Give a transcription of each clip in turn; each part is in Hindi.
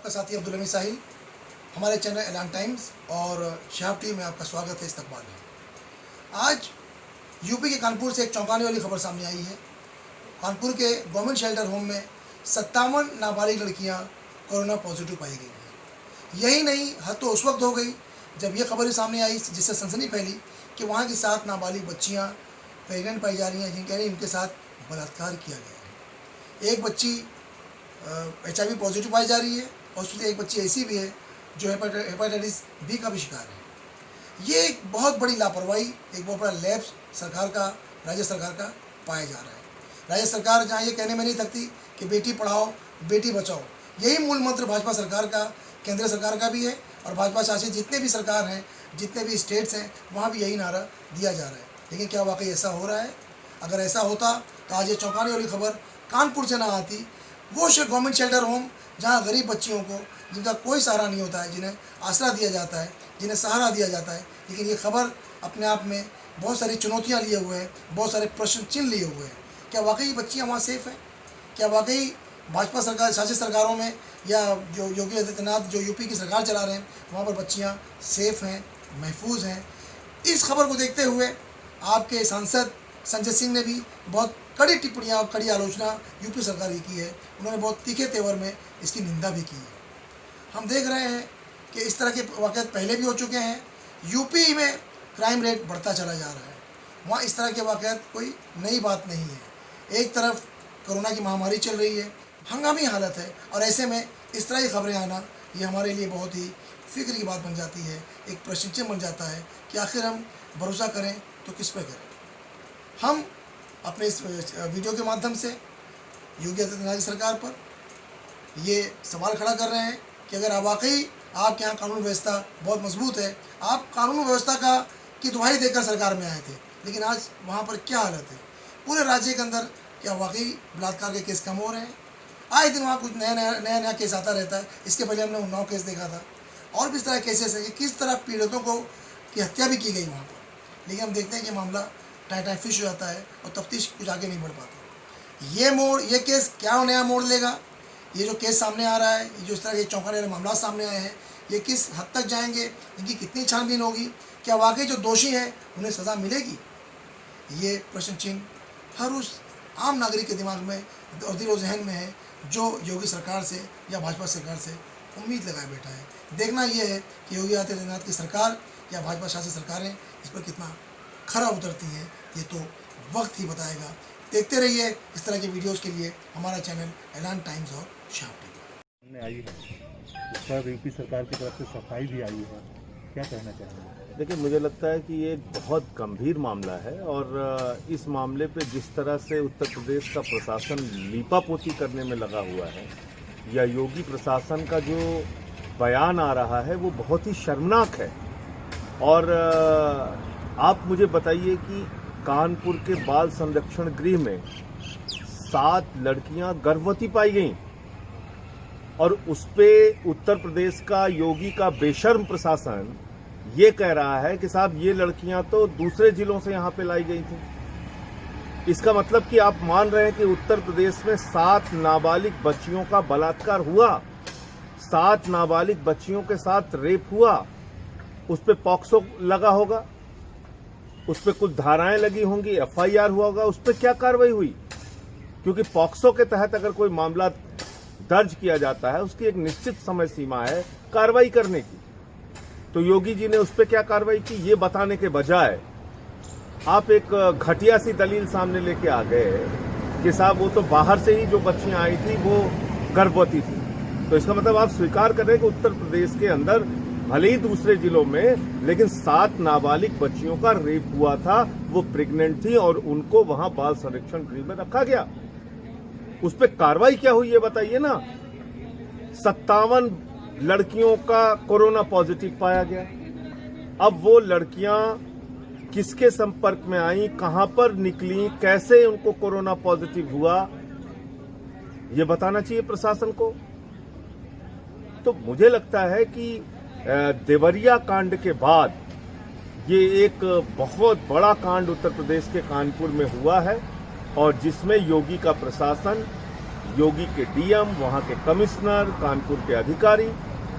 आपका साथी अब्दुल हमीद साहिल। हमारे चैनल ऐलान टाइम्स और शहाब टीवी में आपका स्वागत है, इस्तकबाल है। आज यूपी के कानपुर से एक चौंकाने वाली खबर सामने आई है। कानपुर के गवर्नमेंट शेल्टर होम में 57 नाबालिग लड़कियां कोरोना पॉजिटिव पाई गई हैं। यही नहीं, हद तो उस वक्त हो गई जब यह खबर सामने आई जिससे सनसनी फैली कि वहाँ की 7 नाबालिग बच्चियाँ प्रेगनेंट पाई जा रही हैं, जिनके इनके साथ बलात्कार किया गया है। एक बच्ची HIV पॉजिटिव पाई जा रही है और उसमें एक बच्ची ऐसी भी है जो हेपेटाइटिस बी का भी शिकार है। ये एक बहुत बड़ी लापरवाही, एक बहुत बड़ा लैप्स सरकार का, राज्य सरकार का पाया जा रहा है। राज्य सरकार जहाँ ये कहने में नहीं थकती कि बेटी पढ़ाओ बेटी बचाओ, यही मूल मंत्र भाजपा सरकार का, केंद्र सरकार का भी है और भाजपा शासित जितने भी सरकार हैं, जितने भी स्टेट्स हैं, वहाँ भी यही नारा दिया जा रहा है। लेकिन क्या वाकई ऐसा हो रहा है? अगर ऐसा होता तो आज ये चौंकाने वाली खबर कानपुर से ना आती। वो गवर्नमेंट शेल्टर होम जहाँ गरीब बच्चियों को, जिनका कोई सहारा नहीं होता है, जिन्हें आसरा दिया जाता है, जिन्हें सहारा दिया जाता है, लेकिन ये खबर अपने आप में बहुत सारी चुनौतियाँ लिए हुए है, बहुत सारे प्रश्न चिन्ह लिए हुए हैं। क्या वाकई बच्चियाँ वहाँ सेफ़ हैं? क्या वाकई भाजपा सरकार शासित सरकारों में या जो योगी आदित्यनाथ जो यूपी की सरकार चला रहे हैं वहाँ पर बच्चियाँ सेफ़ हैं, महफूज हैं? इस खबर को देखते हुए आपके सांसद संजय सिंह ने भी बहुत कड़ी टिप्पणियाँ और कड़ी आलोचना यूपी सरकार की है। उन्होंने बहुत तीखे तेवर में इसकी निंदा भी की है। हम देख रहे हैं कि इस तरह के वाक़यात पहले भी हो चुके हैं। यूपी में क्राइम रेट बढ़ता चला जा रहा है, वहाँ इस तरह के वाक़यात कोई नई बात नहीं है। एक तरफ कोरोना की महामारी चल रही है, हंगामी हालत है, और ऐसे में इस तरह की खबरें आना ये हमारे लिए बहुत ही फिक्र की बात बन जाती है। एक प्रश्न चिन्ह बन जाता है कि आखिर हम भरोसा करें तो किस पर करें। हम अपने इस वीडियो के माध्यम से योगी आदित्यनाथ की सरकार पर ये सवाल खड़ा कर रहे हैं कि अगर वाकई आपके यहाँ कानून व्यवस्था बहुत मजबूत है, आप कानून व्यवस्था की दुहाई देकर सरकार में आए थे, लेकिन आज वहाँ पर क्या हालत है? पूरे राज्य के अंदर क्या वाकई बलात्कार के केस कम हो रहे हैं? आए दिन वहाँ कुछ नया केस आता रहता है। इसके पहले हमने उन्नाव केस देखा था और भी इस तरह केसेस हैं कि किस तरह पीड़ितों की हत्या भी की गई वहाँ पर। लेकिन हम देखते हैं कि मामला टाइट फिश हो जाता है और तफ्तीश कुछ आगे नहीं बढ़ पाती। ये केस क्या नया मोड़ लेगा? ये जो केस सामने आ रहा है, ये जो इस तरह के चौंकाने वाले मामला सामने आए हैं, ये किस हद तक जाएंगे? इनकी कितनी छानबीन होगी? क्या वाकई जो दोषी हैं उन्हें सज़ा मिलेगी? ये प्रश्न चिन्ह हर उस आम नागरिक के दिमाग में और दिलो जहन में है जो योगी सरकार से या भाजपा सरकार से उम्मीद लगाए बैठा है। देखना यह है कि योगी आदित्यनाथ की सरकार या भाजपा शासित सरकारें इस पर कितना खरा उतरती हैं, ये तो वक्त ही बताएगा। देखते रहिए इस तरह के वीडियोस के लिए हमारा चैनल ऐलान टाइम्स और शहाब टीवी। आई है इस पर यूपी सरकार की तरफ से सफाई भी आई है, क्या कहना चाहेंगे? देखिए, मुझे लगता है कि ये बहुत गंभीर मामला है और इस मामले पे जिस तरह से उत्तर प्रदेश का प्रशासन लीपापोती करने में लगा हुआ है या योगी प्रशासन का जो बयान आ रहा है वो बहुत ही शर्मनाक है। और आप मुझे बताइए कि कानपुर के बाल संरक्षण गृह में 7 लड़कियां गर्भवती पाई गईं और उस पे उत्तर प्रदेश का योगी का बेशर्म प्रशासन ये कह रहा है कि साहब ये लड़कियां तो दूसरे जिलों से यहाँ पे लाई गई थी। इसका मतलब कि आप मान रहे हैं कि उत्तर प्रदेश में 7 नाबालिग बच्चियों का बलात्कार हुआ, 7 नाबालिग बच्चियों के साथ रेप हुआ, उस पे पॉक्सो लगा होगा, उस पे कुछ धाराएं लगी होंगी, FIR हुआ होगा, उस पे क्या कार्रवाई हुई? क्योंकि पॉक्सो के तहत अगर कोई मामला दर्ज किया जाता है उसकी एक निश्चित समय सीमा है कार्रवाई करने की। तो योगी जी ने उस पे क्या कार्रवाई की ये बताने के बजाय आप एक घटिया सी दलील सामने लेके आ गए कि साहब वो तो बाहर से ही जो बच्चियां आई थी वो गर्भवती थी। तो इसका मतलब आप स्वीकार कर रहे हैं कि उत्तर प्रदेश के अंदर भले ही दूसरे जिलों में, लेकिन 7 नाबालिग बच्चियों का रेप हुआ था, वो प्रेग्नेंट थी और उनको वहां बाल संरक्षण गृह में रखा गया। उस पर कार्रवाई क्या हुई ये बताइए ना। 57 लड़कियों का कोरोना पॉजिटिव पाया गया। अब वो लड़कियां किसके संपर्क में आई, कहां पर निकली, कैसे उनको कोरोना पॉजिटिव हुआ, ये बताना चाहिए प्रशासन को। तो मुझे लगता है कि देवरिया कांड के बाद ये एक बहुत बड़ा कांड उत्तर प्रदेश के कानपुर में हुआ है और जिसमें योगी का प्रशासन योगी के डीएम, वहां के कमिश्नर, कानपुर के अधिकारी,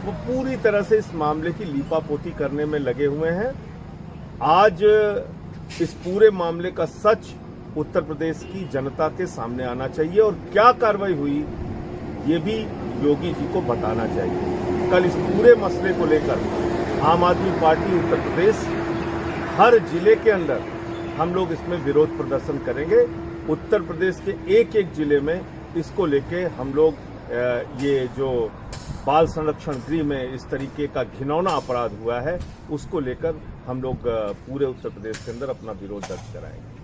वो पूरी तरह से इस मामले की लीपापोती करने में लगे हुए हैं। आज इस पूरे मामले का सच उत्तर प्रदेश की जनता के सामने आना चाहिए और क्या कार्रवाई हुई ये भी योगी जी को बताना चाहिए। कल इस पूरे मसले को लेकर आम आदमी पार्टी उत्तर प्रदेश हर जिले के अंदर हम लोग इसमें विरोध प्रदर्शन करेंगे। उत्तर प्रदेश के एक एक जिले में इसको लेके हम लोग ये जो बाल संरक्षण गृह में इस तरीके का घिनौना अपराध हुआ है उसको लेकर हम लोग पूरे उत्तर प्रदेश के अंदर अपना विरोध दर्ज कराएंगे।